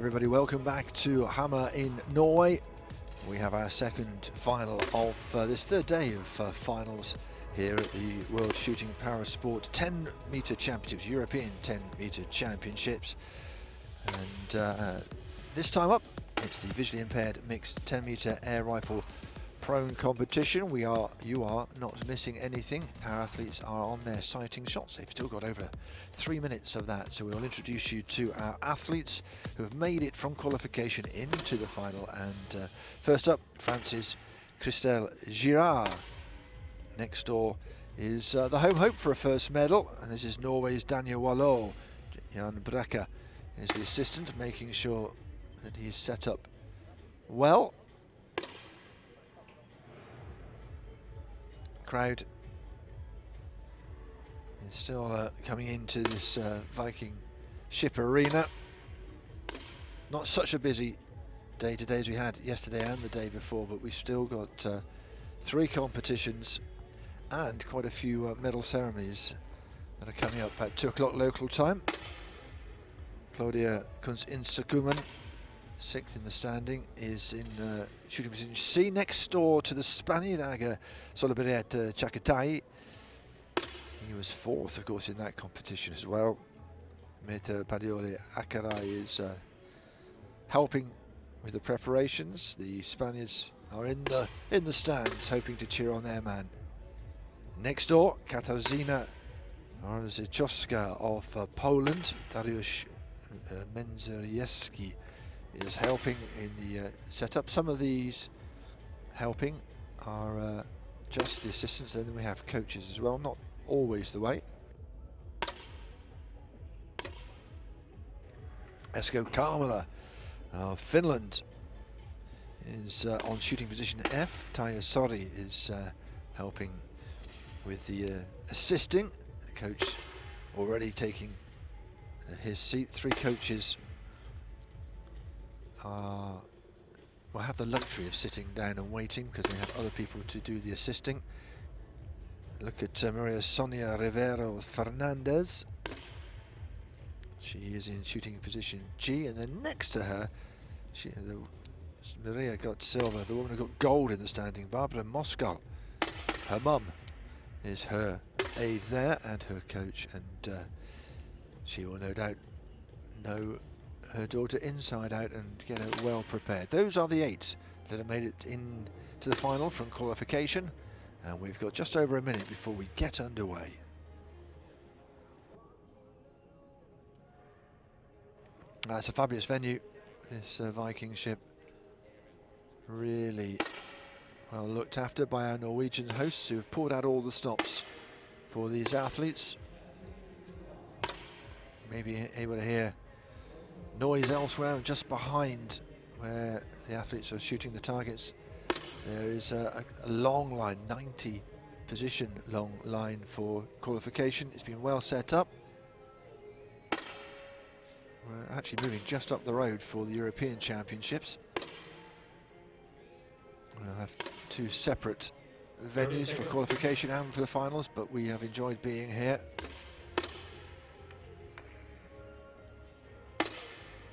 everybody, welcome back to Hamar in Norway. We have our second final of this third day of finals here at the World Shooting Parasport 10-metre Championships, European 10-metre Championships. And this time up, it's the visually impaired mixed 10-metre air rifle prone competition. You are not missing anything. Our athletes are on their sighting shots. They've still got over 3 minutes of that, so we'll introduce you to our athletes who have made it from qualification into the final. And first up, France's Christelle Girard. Next door is the home hope for a first medal, and this is Norway's Daniel Wallow. Jan Brekke is the assistant, making sure that he's set up well. Crowd is still coming into this Viking ship arena. Not such a busy day today as we had yesterday and the day before, but we've still got 3 competitions and quite a few medal ceremonies that are coming up at 2 o'clock local time. Claudia Kunz-Insakumen, 6th in the standing, is in shooting position C, next door to the Spaniard Aga Soliberet Chakatai. He was 4th, of course, in that competition as well. Meta Padiole Akarai is helping with the preparations. The Spaniards are in the stands, hoping to cheer on their man. Next door, Katarzyna Rzychowska of Poland. Dariusz Menzerieski is helping in the setup. Some of these helping are just the assistants, and then we have coaches as well, not always the way. Esko Karmela of Finland is on shooting position F. Taija Sori is helping with the assisting. The coach already taking his seat. 3 coaches will have the luxury of sitting down and waiting because they have other people to do the assisting. Look at Maria Sonia Rivero Fernandez. She is in shooting position G, and then next to her, Maria got silver. The woman who got gold in the standing, Barbara Moskal. Her mum is her aide there and her coach, and she will no doubt know her daughter inside out and get her well prepared. Those are the 8 that have made it into the final from qualification, and we've got just over a minute before we get underway. It's a fabulous venue, this Viking ship. Really well looked after by our Norwegian hosts, who have poured out all the stops for these athletes. Maybe able to hear noise elsewhere, just behind where the athletes are shooting the targets. There is a long line, 90 position long line for qualification. It's been well set up. We're actually moving just up the road for the European Championships. We'll have 2 separate venues for qualification and for the finals, but we have enjoyed being here.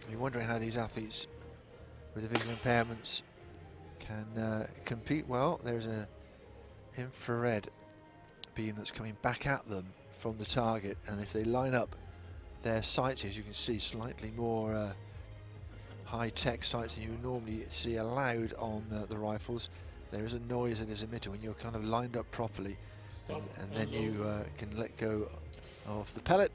You're wondering how these athletes with the visual impairments can compete. Well, there's an infrared beam that's coming back at them from the target, and if they line up their sights, as you can see, slightly more high-tech sights than you would normally see allowed on the rifles, there is a noise that is emitted when you're kind of lined up properly, and then you can let go of the pellet.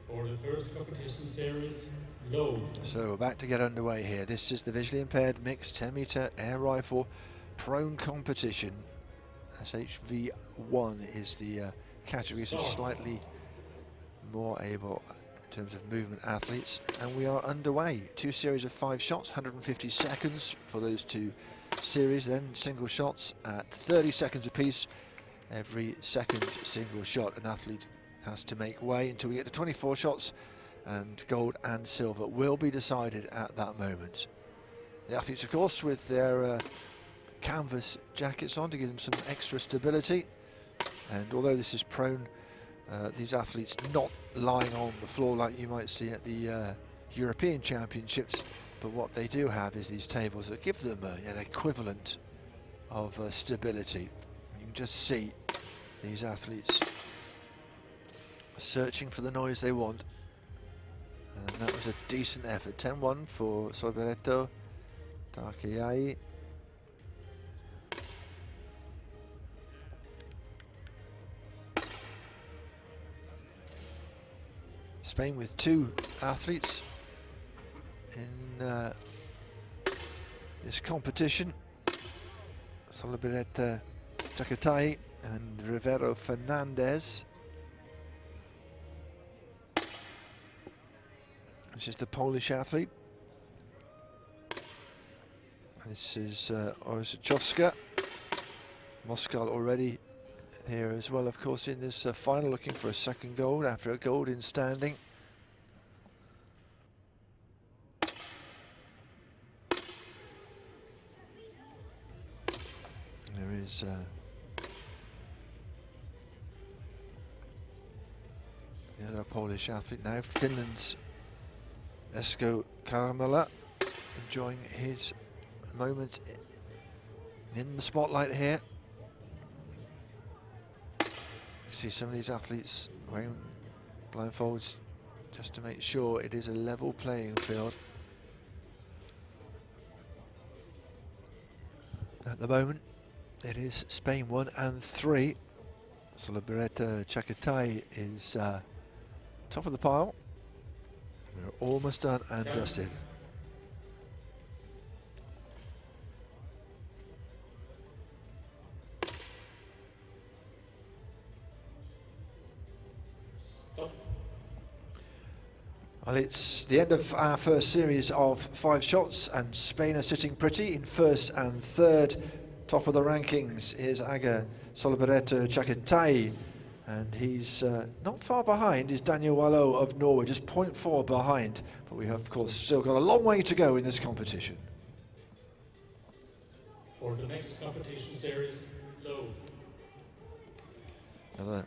For the first competition series, low. So we're about to get underway here. This is the visually impaired mixed 10-metre air rifle prone competition. SHV1 is the category, so slightly more able in terms of movement athletes. And we are underway. 2 series of 5 shots, 150 seconds for those 2 series, then single shots at 30 seconds apiece. Every second single shot, an athlete has to make way until we get to 24 shots, and gold and silver will be decided at that moment. The athletes, of course, with their canvas jackets on to give them some extra stability. And although this is prone, these athletes not lying on the floor like you might see at the European Championships, but what they do have is these tables that give them an equivalent of stability. You can just see these athletes searching for the noise they want. And that was a decent effort. 10-1 for Solberetto Takayai. Spain with 2 athletes in this competition. Solberetto Chakatai and Rivero Fernandez. This is the Polish athlete. This is Orzechowska. Moskal already here as well, of course, in this final, looking for a second gold after a gold in standing. There is the other Polish athlete now, Finland's Esko Karamala, enjoying his moment in the spotlight here. You see some of these athletes wearing blindfolds just to make sure it is a level playing field. At the moment, it is Spain 1 and 3. Solberetto Chakatai is top of the pile. We're almost done and dusted. Stop. Well, it's the end of our first series of 5 shots, and Spain are sitting pretty in first and third. Top of the rankings is Aga Solberetto Chakatai, and he's not far behind is Daniel Wallow of Norway, just 0.4 behind. But we have, of course, still got a long way to go in this competition. For the next competition series, low. Another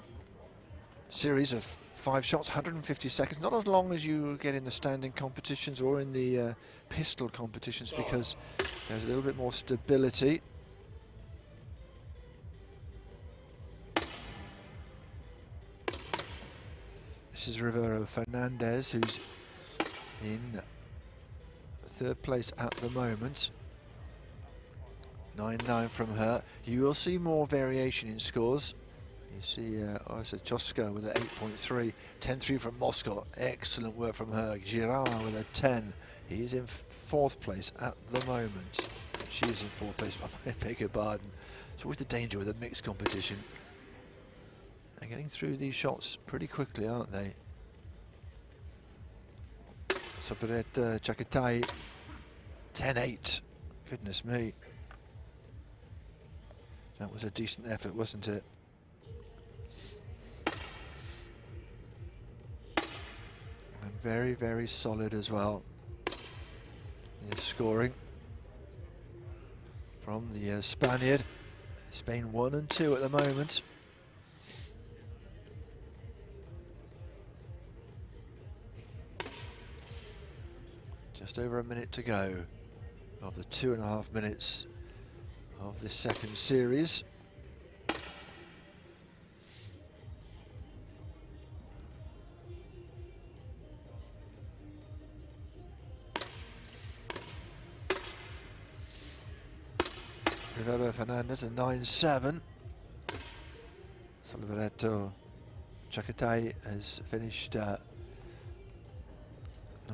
series of 5 shots, 150 seconds, not as long as you get in the standing competitions or in the pistol competitions, because there's a little bit more stability. This is Rivero Fernandez, who's in 3rd place at the moment. 9-9 from her. You will see more variation in scores. You see Orzechowska with an 8.3, 10-3 from Moscow. Excellent work from her. Girard with a 10. He's in 4th place at the moment. She's in 4th place, I beg your pardon. It's always the danger with a mixed competition. They're getting through these shots pretty quickly, aren't they? Solberetto Chakatai, 10-8. Goodness me. That was a decent effort, wasn't it? And very, very solid as well. His scoring from the Spaniard. Spain 1 and 2 at the moment. Just over a minute to go of the 2.5 minutes of this second series. Rivero Fernandez a 9-7. Solberetto Chakatai has finished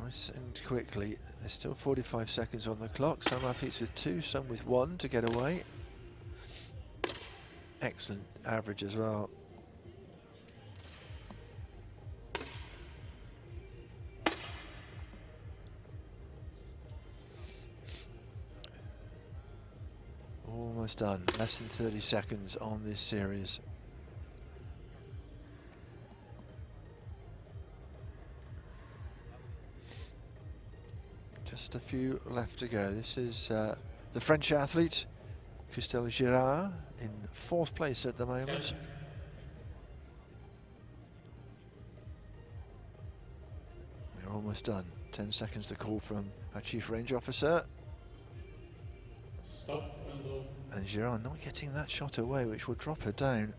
nice and quickly. There's still 45 seconds on the clock. Some athletes with 2, some with 1 to get away. Excellent average as well. Almost done. Less than 30 seconds on this series. Just just a few left to go. This is the French athlete, Christelle Girard, in 4th place at the moment. We're almost done. 10 seconds to call from our Chief Range Officer. Stop and go. And Girard not getting that shot away, which will drop her down.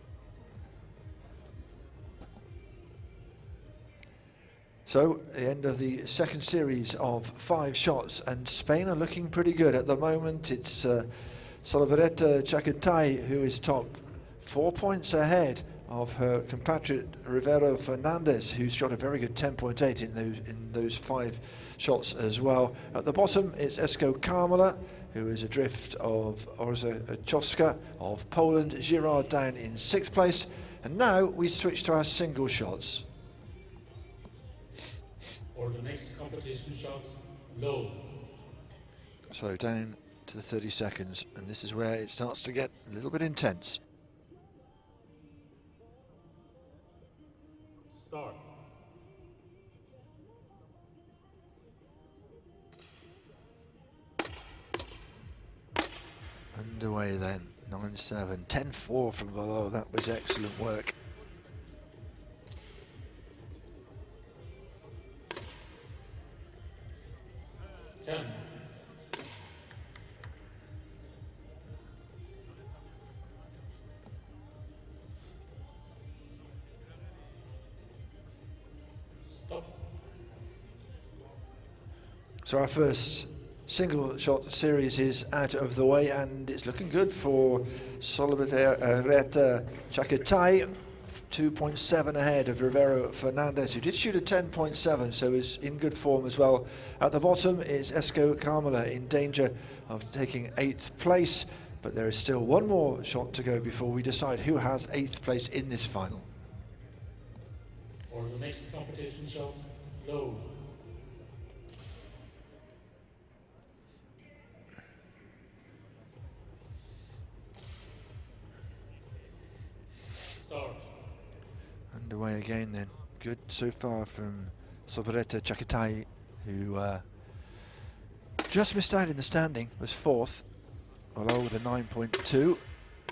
So, the end of the second series of 5 shots, and Spain are looking pretty good at the moment. It's Solibareta Chacatay who is top, 4 points ahead of her compatriot Rivero Fernandez, who's shot a very good 10.8 in those 5 shots as well. At the bottom, it's Esko Kamala, who is adrift of Orzechowska of Poland. Girard down in 6th place, and now we switch to our single shots. For the next competition shots, low. So down to the 30 seconds, and this is where it starts to get a little bit intense. Start. Underway then, 9-7, 10-4 from Wallow. That was excellent work. Stop. So our first single shot series is out of the way, and it's looking good for Solibareta Chacatay, 2.7 ahead of Rivero Fernandez, who did shoot a 10.7, so is in good form as well. At the bottom is Esko Kamala, in danger of taking 8th place, but there is still one more shot to go before we decide who has 8th place in this final. For the next competition shot, low. Start. Underway again then. Good so far from Solibareta Chacatay, who just missed out in the standing, was 4th, although with a 9.2.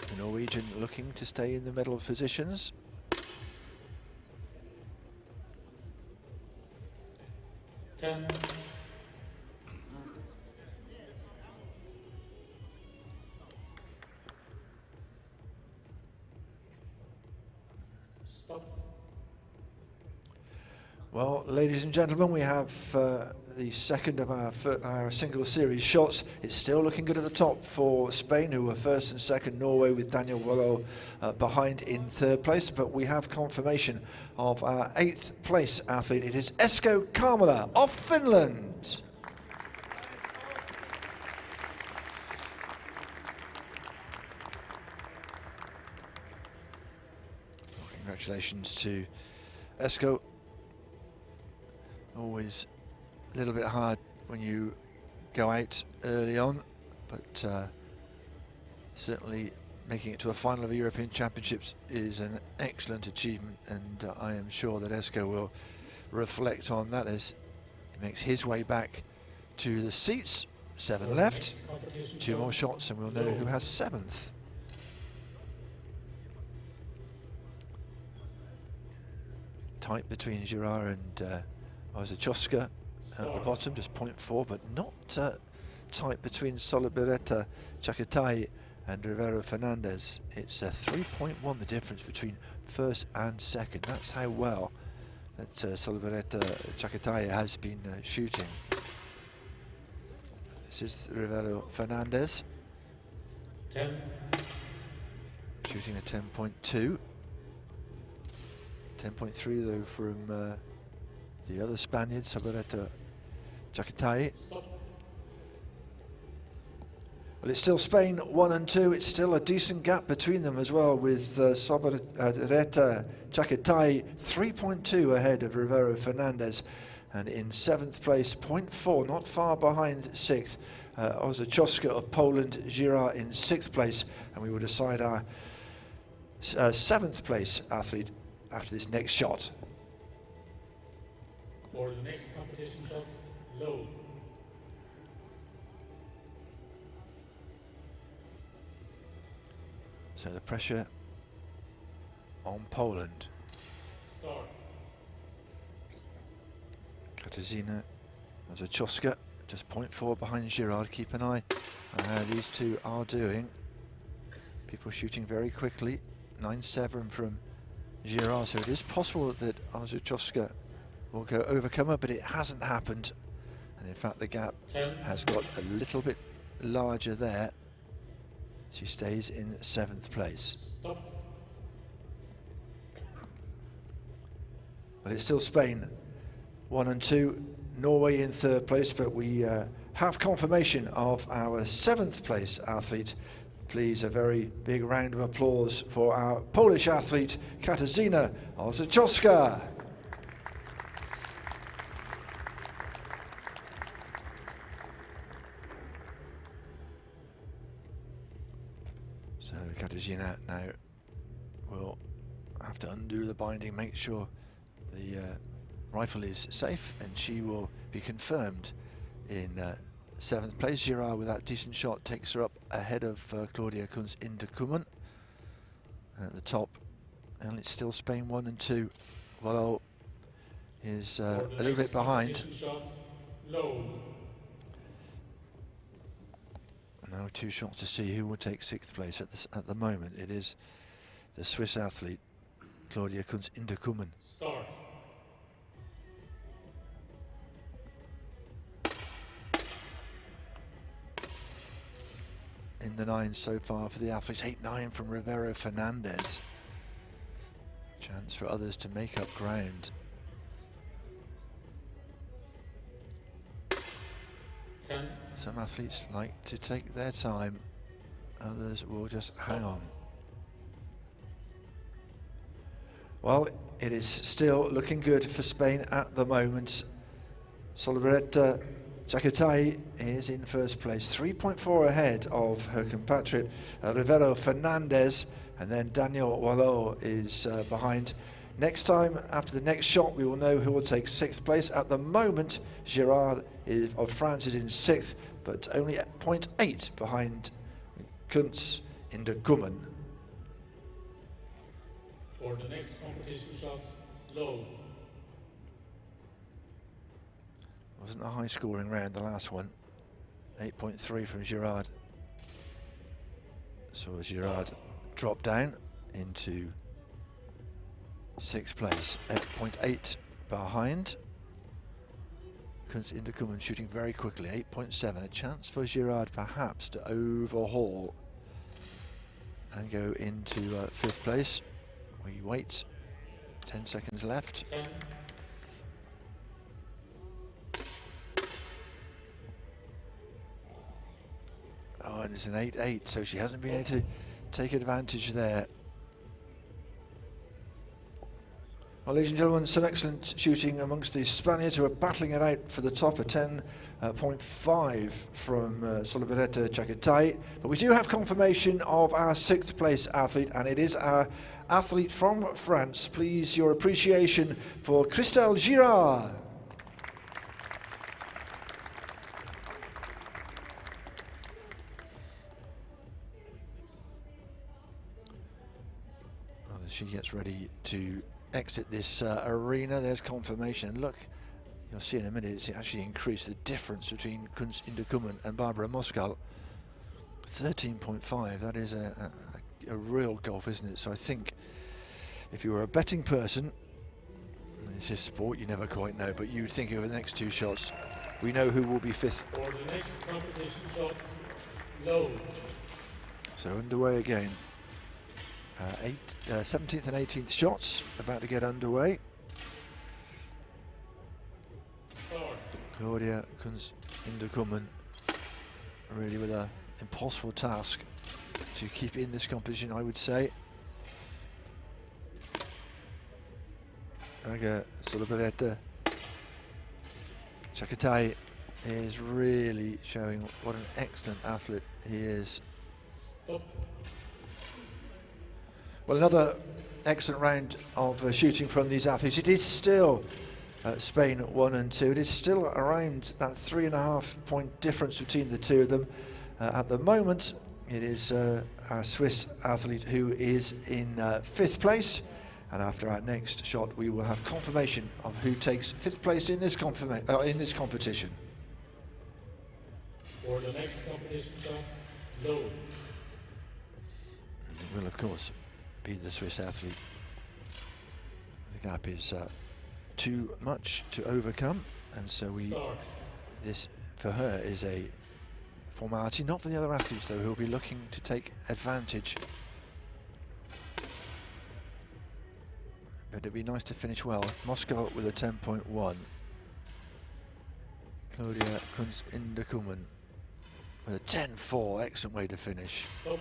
The Norwegian looking to stay in the medal positions. Stop. Well, ladies and gentlemen, we have the second of our single series shots. It's still looking good at the top for Spain, who were 1st and 2nd. Norway with Daniel Wallow behind in 3rd place, but we have confirmation of our 8th place athlete. It is Esko Kamala of Finland. Well, congratulations to Esko. Always a little bit hard when you go out early on, but certainly making it to a final of the European Championships is an excellent achievement, and I am sure that Esko will reflect on that as he makes his way back to the seats. 7 left, 2 more shots, and we'll know who has 7th. Tight between Girard and Orzechowska at the bottom, just 0.4, but not tight between Solibareta Chacatay and Rivero Fernandez. It's 3.1 the difference between 1st and 2nd. That's how well that Solibareta Chacatay has been shooting. This is Rivero Fernandez. 10. Shooting a 10.2. 10.3 though from the other Spaniard, Solibareta Chacatay. Well, it's still Spain 1 and 2. It's still a decent gap between them as well, with Solibareta Chacatay 3.2 ahead of Rivero Fernandez, and in 7th place, 0.4, not far behind 6th. Orzechowska of Poland, Girard in 6th place, and we will decide our 7th place athlete after this next shot. For the next competition shot, low. So the pressure on Poland. Start. Katarzyna Mazurczewska just 0.4 behind Girard. Keep an eye on how these two are doing. People shooting very quickly. 9.7 from Girard, so it is possible that Mazurczewska will go overcome her, but it hasn't happened. And in fact, the gap 10. has got a little bit larger there. She stays in 7th place. Stop. But it's still Spain 1 and 2, Norway in 3rd place, but we have confirmation of our 7th place athlete. Please, a very big round of applause for our Polish athlete, Katarzyna Mazurczewska. So Katarzyna now will have to undo the binding, make sure the rifle is safe, and she will be confirmed in 7th place. Girard, with that decent shot, takes her up ahead of Claudia Kunz Inderkummen at the top, and it's still Spain 1 and 2. Wallow is a little bit behind. Shot, low. Now 2 shots to see who will take 6th place. At the moment, it is the Swiss athlete Claudia Kunz Inderkummen. Start. In the 9 so far for the athletes. 8-9 from Rivero Fernandez. Chance for others to make up ground. 10. Some athletes like to take their time, others will just hang on. Well, it is still looking good for Spain at the moment. Solibereta Chagatai is in 1st place, 3.4 ahead of her compatriot Rivero Fernandez, and then Daniel Wallow is behind. Next time, after the next shot, we will know who will take 6th place. At the moment, Girard of France is in 6th, but only at 0.8 behind Kunz Inderkummen. For the next competition shot, low. Wasn't a high scoring round, the last one. 8.3 from Girard. So Girard dropped down into 6th place, 8.8 behind. Kunz Inderkummen shooting very quickly, 8.7. A chance for Girard perhaps to overhaul and go into 5th place. We wait, 10 seconds left. 10. Oh, and it's an 8-8, so she hasn't been able to take advantage there. Well, ladies and gentlemen, some excellent shooting amongst the Spaniards who are battling it out for the top, at 10.5 from Solibereta Chagatai. But we do have confirmation of our 6th place athlete, and it is our athlete from France. Please, your appreciation for Christelle Girard. Well, as she gets ready to exit this arena, there's confirmation. Look, you'll see in a minute, it's actually increased the difference between Kunz Inderkummen and Barbara Moskal. 13.5, that is a real gulf, isn't it? So I think if you were a betting person, this is sport, you never quite know, but you think over the next 2 shots, we know who will be 5th. For the next competition shot, low. So underway again. 17th and 18th shots about to get underway. Start. Claudia Kunz Inderkummen really with an impossible task to keep in this competition, I would say. Solibereta Chagatai is really showing what an excellent athlete he is. Stop. Well, another excellent round of shooting from these athletes. It is still Spain 1 and 2. It is still around that 3.5 point difference between the two of them. At the moment, It is our Swiss athlete who is in 5th place. And after our next shot, we will have confirmation of who takes 5th place in this competition. For the next competition shot, low. It will, of course, be the Swiss athlete. The gap is too much to overcome, and so this for her is a formality, not for the other athletes though, who will be looking to take advantage. But it'd be nice to finish well. Moscow with a 10.1. Claudia Kunz-Indekumen with a 10.4, excellent way to finish. Stop.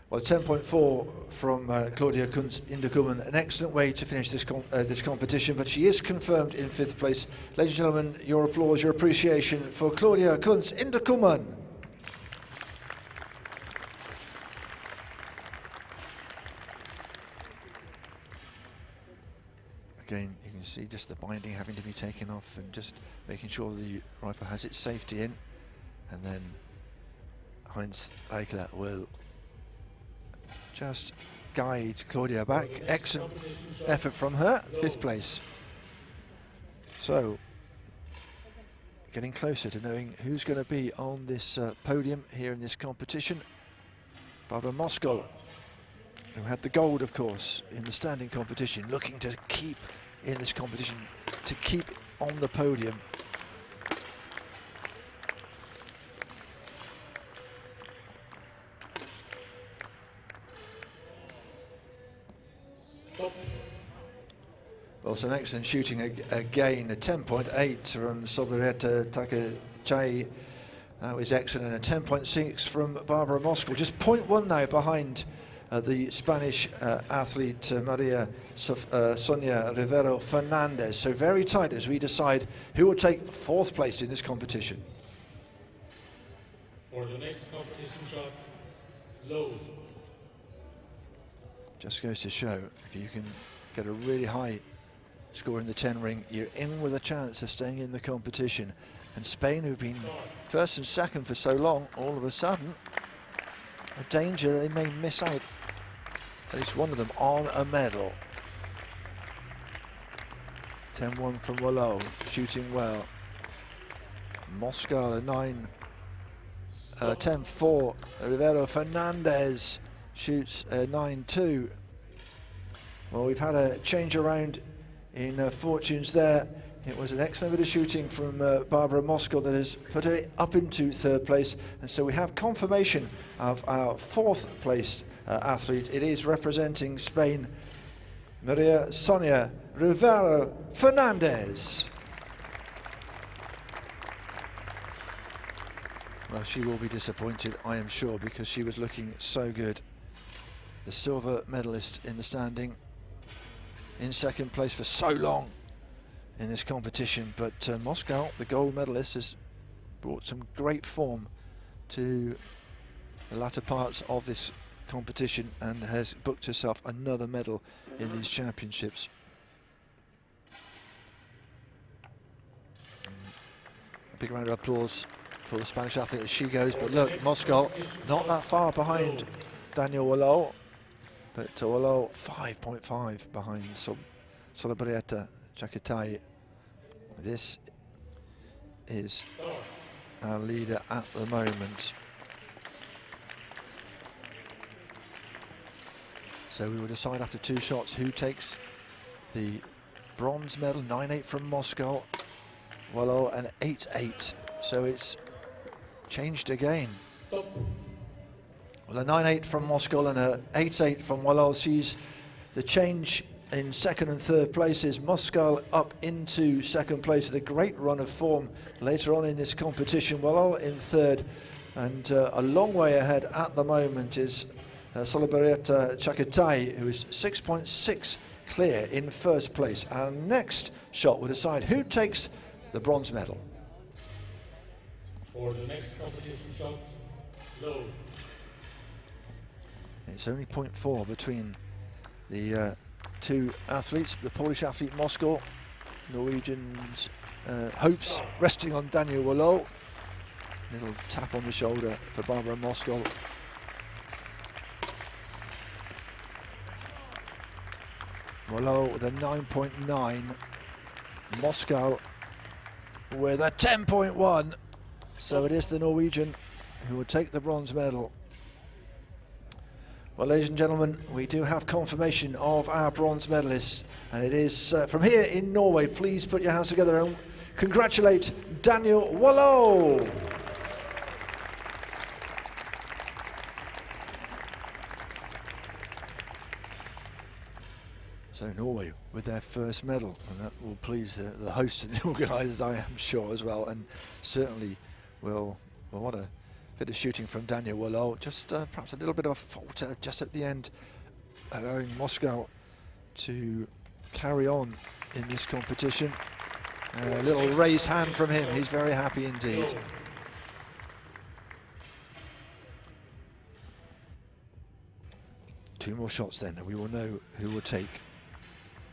Well, 10.4 from Claudia Kunz-Indekumen, an excellent way to finish this competition, but she is confirmed in 5th place. Ladies and gentlemen, your applause, your appreciation for Claudia Kunz-Indekumen. Again, you can see just the binding having to be taken off and just making sure the rifle has its safety in, and then Heinz Eichler will just guide Claudia back. Excellent effort from her, 5th place. So, getting closer to knowing who's going to be on this podium here in this competition. Barbara Moskal, who had the gold, of course, in the standing competition, looking to keep in this competition, to keep on the podium. Also an excellent shooting again, a 10.8 from Sobereta Takachai. That was excellent, and a 10.6 from Barbara Moskal. Just 0.1 now behind the Spanish athlete Maria Sonia Rivero Fernandez. So very tight as we decide who will take 4th place in this competition. For the next competition shot, low. Just goes to show, if you can get a really high score in the 10 ring, you're in with a chance of staying in the competition. And Spain, who've been 1st and 2nd for so long, all of a sudden, a danger they may miss out, at least one of them, on a medal. 10-1 from Wallow, shooting well. Moscow, a 10-4. Rivero Fernandez shoots a 9-2. Well, we've had a change around in fortunes there. It was an excellent bit of shooting from Barbara Moskal that has put her up into 3rd place, and so we have confirmation of our 4th place athlete. It is representing Spain, Maria Sonia Rivero Fernandez. Well, she will be disappointed, I am sure, because she was looking so good. The silver medalist in the standing, in 2nd place for so long in this competition, but Moscow, the gold medalist, has brought some great form to the latter parts of this competition and has booked herself another medal in these championships. A big round of applause for the Spanish athlete as she goes, but look, Moscow not that far behind Daniel Wallow, but Wallow 5.5 behind Solebrieta Chakatai. This is our leader at the moment. So we will decide after 2 shots who takes the bronze medal. 9.8 from Moscow, Wallow an 8.8. So it's changed again. Well, a 9.8 from Moscow and a 8.8 from Wallow sees the change in 2nd and 3rd places. Moscow up into 2nd place with a great run of form later on in this competition. Wallow in 3rd, and a long way ahead at the moment is Solebrieta Chakatai, who is 6.6 clear in 1st place. Our next shot will decide who takes the bronze medal. For the next competition shot, low. It's only 0.4 between the 2 athletes. The Polish athlete Moscow, Norwegian's hopes resting on Daniel Wallow. Little tap on the shoulder for Barbara Moskal. Wallow with a 9.9. Moskal with a 10.1. So it is the Norwegian who will take the bronze medal. Well, ladies and gentlemen, we do have confirmation of our bronze medalists, and it is from here in Norway. Please put your hands together and congratulate Daniel Wallow. So Norway with their first medal, and that will please the hosts and the organisers, I am sure, as well, and certainly will what a bit of shooting from Daniel Wallow. Just perhaps a little bit of a falter just at the end, allowing Moskal to carry on in this competition. A little raised hand from him. He's very happy indeed. Two more shots then, and we will know who will take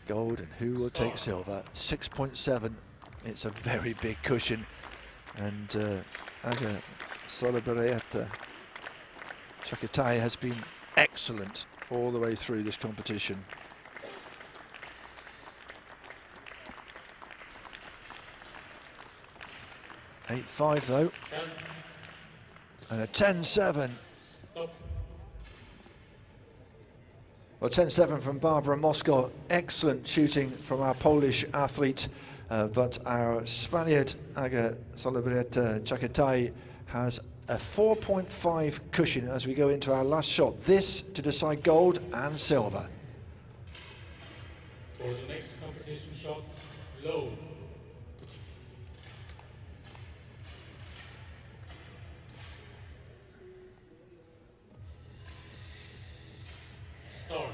gold and who will take silver. 6.7. It's a very big cushion, and Aga Solibereta Chakatai has been excellent all the way through this competition. .85 though, and a 10.7. Well, 10.7 from Barbara Moskal. Excellent shooting from our Polish athlete, but our Spaniard Aga Solibereta Chakatai has a 4.5 cushion as we go into our last shot. This to decide gold and silver. For the next competition shot, low. Start.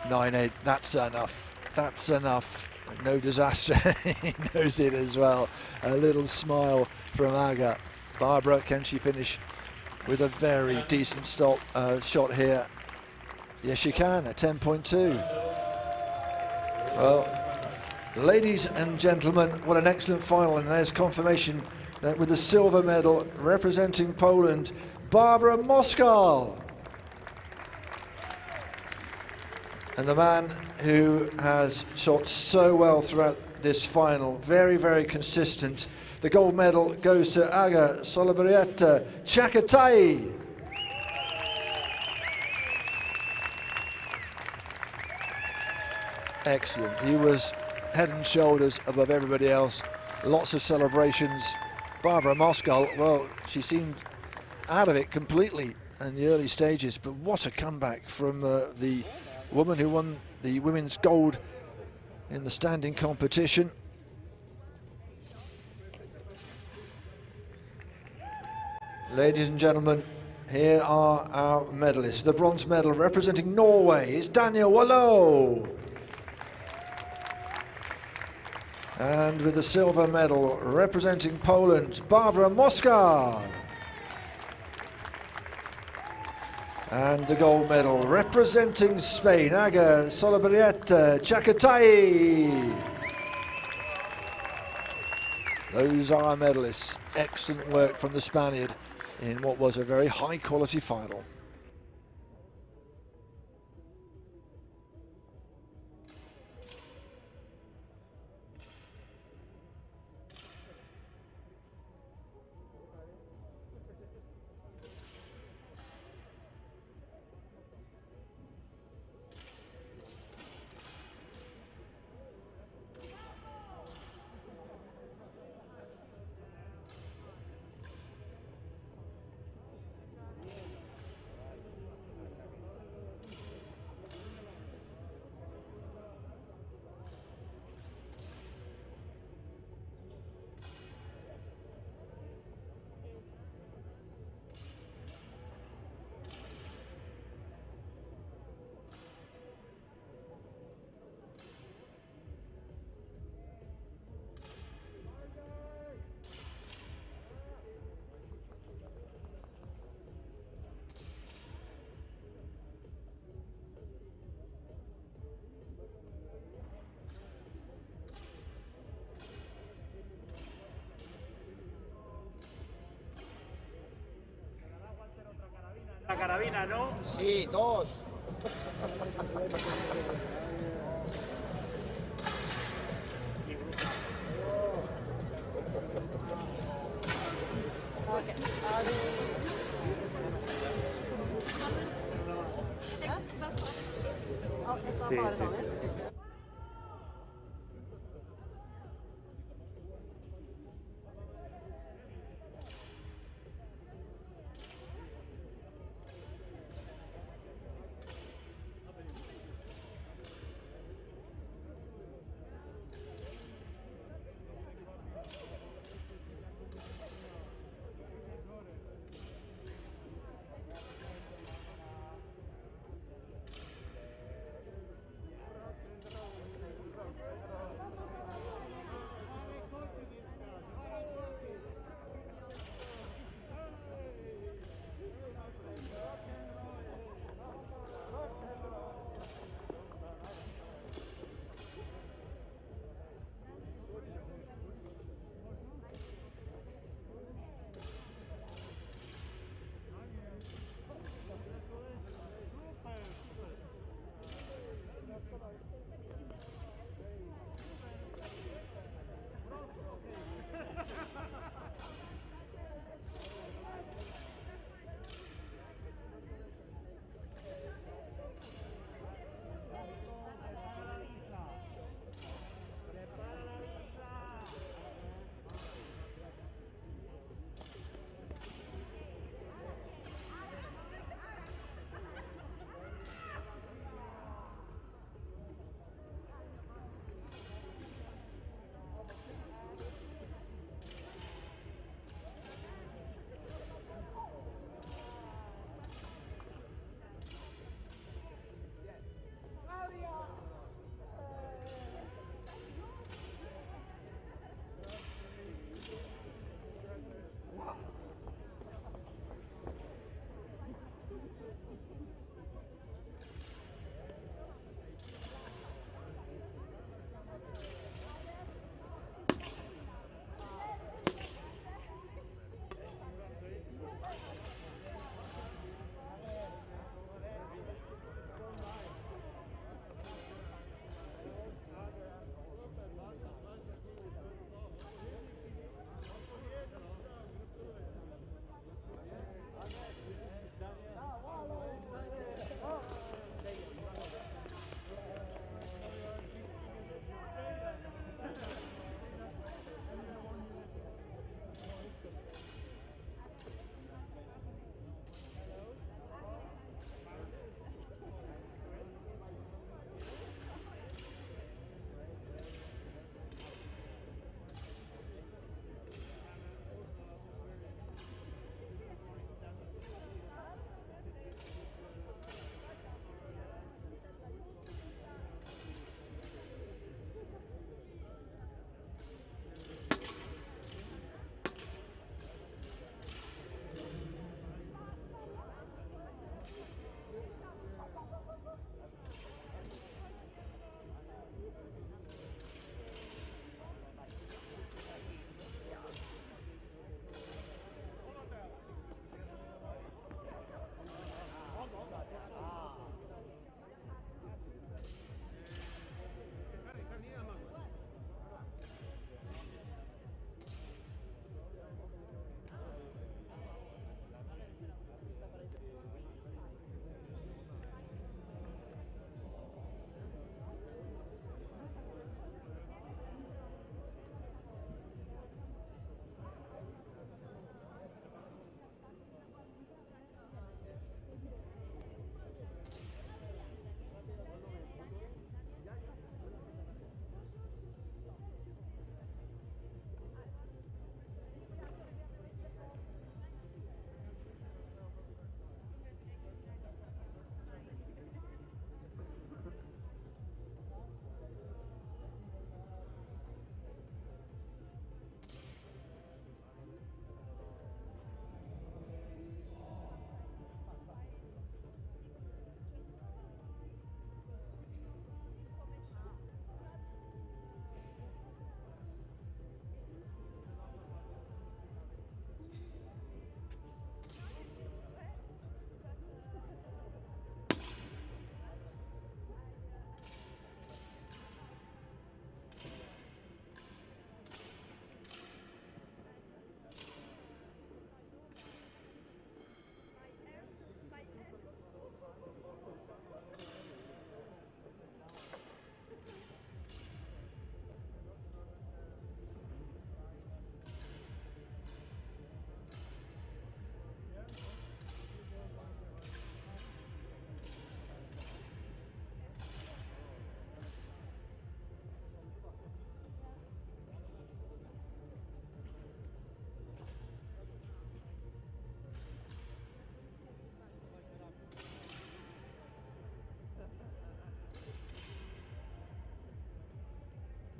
9.8, that's enough. That's enough. No disaster. He knows it as well. A little smile from Aga. Barbara, can she finish with a very decent shot here? Yes, she can, a 10.2. Well, ladies and gentlemen, what an excellent final, and there's confirmation that with the silver medal representing Poland, Barbara Moskal. And the man who has shot so well throughout this final, very, very consistent. The gold medal goes to Aga Solibereta Chakatai. Excellent. He was head and shoulders above everybody else. Lots of celebrations. Barbara Moskal, well, she seemed out of it completely in the early stages, but what a comeback from the woman who won the women's gold in the standing competition. Ladies and gentlemen, here are our medalists. The bronze medal representing Norway is Daniel Wallow. And with the silver medal representing Poland, Barbara Moskal. And the gold medal representing Spain, Aga Solibereta Chakatai. Those are our medalists. Excellent work from the Spaniard in what was a very high quality final. carabina, ¿no? Sí, 2.